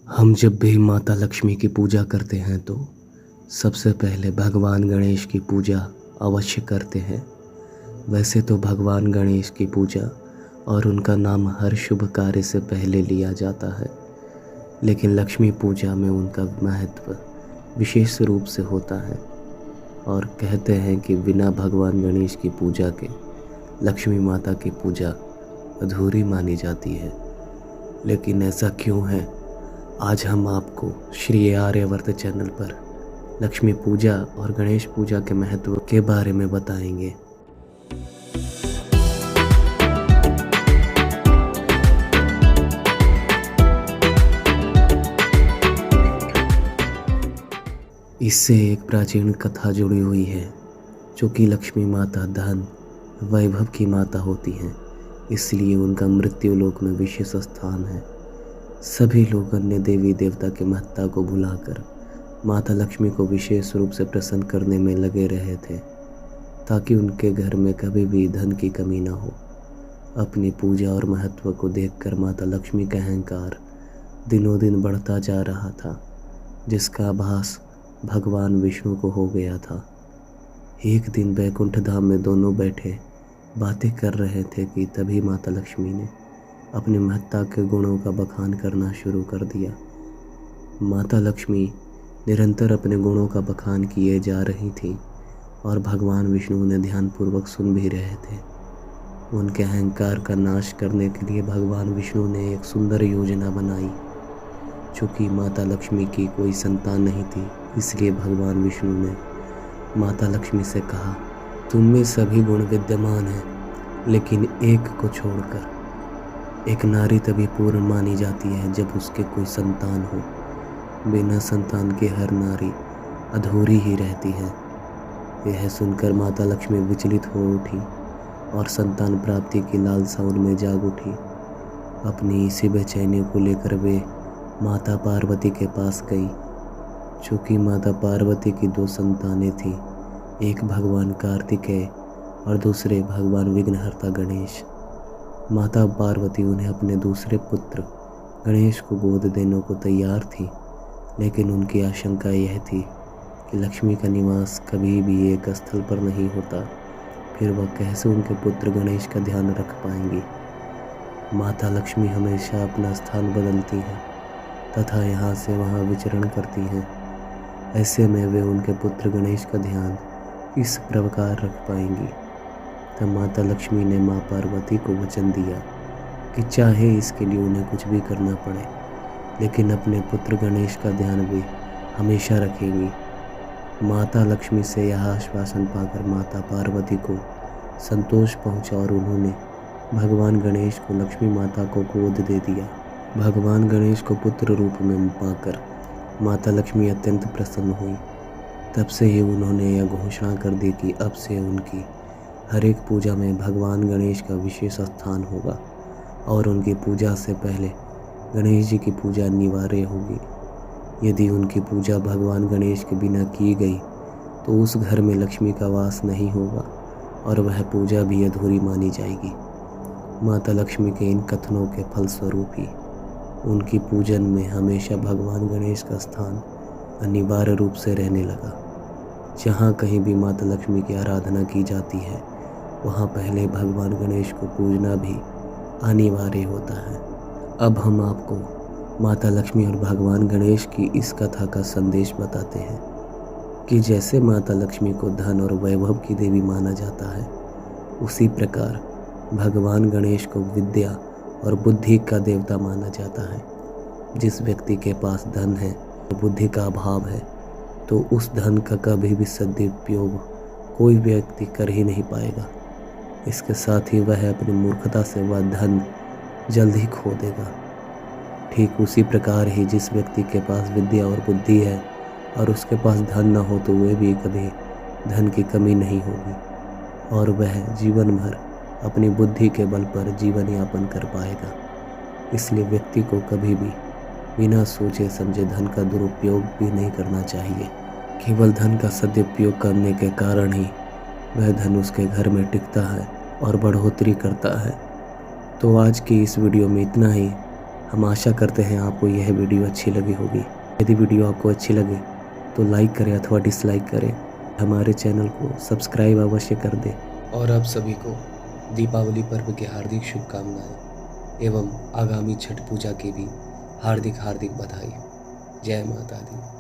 हम जब भी माता लक्ष्मी की पूजा करते हैं तो सबसे पहले भगवान गणेश की पूजा अवश्य करते हैं। वैसे तो भगवान गणेश की पूजा और उनका नाम हर शुभ कार्य से पहले लिया जाता है, लेकिन लक्ष्मी पूजा में उनका महत्व विशेष रूप से होता है और कहते हैं कि बिना भगवान गणेश की पूजा के लक्ष्मी माता की पूजा अधूरी मानी जाती है। लेकिन ऐसा क्यों है? आज हम आपको श्री आर्यवर्त चैनल पर लक्ष्मी पूजा और गणेश पूजा के महत्व के बारे में बताएंगे। इससे एक प्राचीन कथा जुड़ी हुई है, जो कि लक्ष्मी माता धन वैभव की माता होती हैं, इसलिए उनका मृत्यु लोक में विशेष स्थान है। सभी लोग अन्य देवी देवता के महत्ता को भुलाकर माता लक्ष्मी को विशेष रूप से प्रसन्न करने में लगे रहे थे, ताकि उनके घर में कभी भी धन की कमी न हो। अपनी पूजा और महत्व को देखकर माता लक्ष्मी का अहंकार दिनों दिन बढ़ता जा रहा था, जिसका आभास भगवान विष्णु को हो गया था। एक दिन बैकुंठ धाम में दोनों बैठे बातें कर रहे थे कि तभी माता लक्ष्मी ने अपनी महत्ता के गुणों का बखान करना शुरू कर दिया। माता लक्ष्मी निरंतर अपने गुणों का बखान किए जा रही थी और भगवान विष्णु उन्हें ध्यानपूर्वक सुन भी रहे थे। उनके अहंकार का नाश करने के लिए भगवान विष्णु ने एक सुंदर योजना बनाई। चूँकि माता लक्ष्मी की कोई संतान नहीं थी, इसलिए भगवान विष्णु ने माता लक्ष्मी से कहा, तुम में सभी गुण विद्यमान हैं, लेकिन एक को छोड़कर। एक नारी तभी पूर्ण मानी जाती है जब उसके कोई संतान हो। बिना संतान के हर नारी अधूरी ही रहती है। यह सुनकर माता लक्ष्मी विचलित हो उठी और संतान प्राप्ति की लालसा उनमें जाग उठी। अपनी इसी बेचैनी को लेकर वे माता पार्वती के पास गई। चूँकि माता पार्वती की दो संतानें थीं, एक भगवान कार्तिकेय और दूसरे भगवान विघ्नहर्ता गणेश। माता पार्वती उन्हें अपने दूसरे पुत्र गणेश को गोद देने को तैयार थी, लेकिन उनकी आशंका यह थी कि लक्ष्मी का निवास कभी भी एक स्थल पर नहीं होता, फिर वह कैसे उनके पुत्र गणेश का ध्यान रख पाएंगी। माता लक्ष्मी हमेशा अपना स्थान बदलती हैं तथा यहाँ से वहाँ विचरण करती हैं। ऐसे में वे उनके पुत्र गणेश का ध्यान इस प्रकार रख पाएंगी। तब माता लक्ष्मी ने माँ पार्वती को वचन दिया कि चाहे इसके लिए उन्हें कुछ भी करना पड़े, लेकिन अपने पुत्र गणेश का ध्यान वे हमेशा रखेंगी। माता लक्ष्मी से यह आश्वासन पाकर माता पार्वती को संतोष पहुंचा और उन्होंने भगवान गणेश को लक्ष्मी माता को गोद दे दिया। भगवान गणेश को पुत्र रूप में पाकर माता लक्ष्मी अत्यंत प्रसन्न हुई। तब से ही उन्होंने यह घोषणा कर दी कि अब से उनकी हर एक पूजा में भगवान गणेश का विशेष स्थान होगा और उनकी पूजा से पहले गणेश जी की पूजा अनिवार्य होगी। यदि उनकी पूजा भगवान गणेश के बिना की गई तो उस घर में लक्ष्मी का वास नहीं होगा और वह पूजा भी अधूरी मानी जाएगी। माता लक्ष्मी के इन कथनों के फलस्वरूप ही उनकी पूजन में हमेशा भगवान गणेश का स्थान अनिवार्य रूप से रहने लगा। जहाँ कहीं भी माता लक्ष्मी की आराधना की जाती है, वहाँ पहले भगवान गणेश को पूजना भी अनिवार्य होता है। अब हम आपको माता लक्ष्मी और भगवान गणेश की इस कथा का संदेश बताते हैं कि जैसे माता लक्ष्मी को धन और वैभव की देवी माना जाता है, उसी प्रकार भगवान गणेश को विद्या और बुद्धि का देवता माना जाता है। जिस व्यक्ति के पास धन है और बुद्धि का अभाव है, तो उस धन का कभी भी सदुपयोग कोई व्यक्ति कर ही नहीं पाएगा। इसके साथ ही वह अपनी मूर्खता से वह धन जल्द ही खो देगा। ठीक उसी प्रकार ही जिस व्यक्ति के पास विद्या और बुद्धि है और उसके पास धन न हो, तो वह भी कभी धन की कमी नहीं होगी और वह जीवन भर अपनी बुद्धि के बल पर जीवन यापन कर पाएगा। इसलिए व्यक्ति को कभी भी बिना सोचे समझे धन का दुरुपयोग भी नहीं करना चाहिए। केवल धन का सदुपयोग करने के कारण ही वह धन उसके घर में टिकता है और बढ़ोतरी करता है। तो आज की इस वीडियो में इतना ही। हम आशा करते हैं आपको यह वीडियो अच्छी लगी होगी। यदि वीडियो आपको अच्छी लगे तो लाइक करें अथवा डिसलाइक करें। हमारे चैनल को सब्सक्राइब अवश्य कर दें। और आप सभी को दीपावली पर्व की हार्दिक शुभकामनाएं एवं आगामी छठ पूजा की भी हार्दिक बधाई। जय माता दी।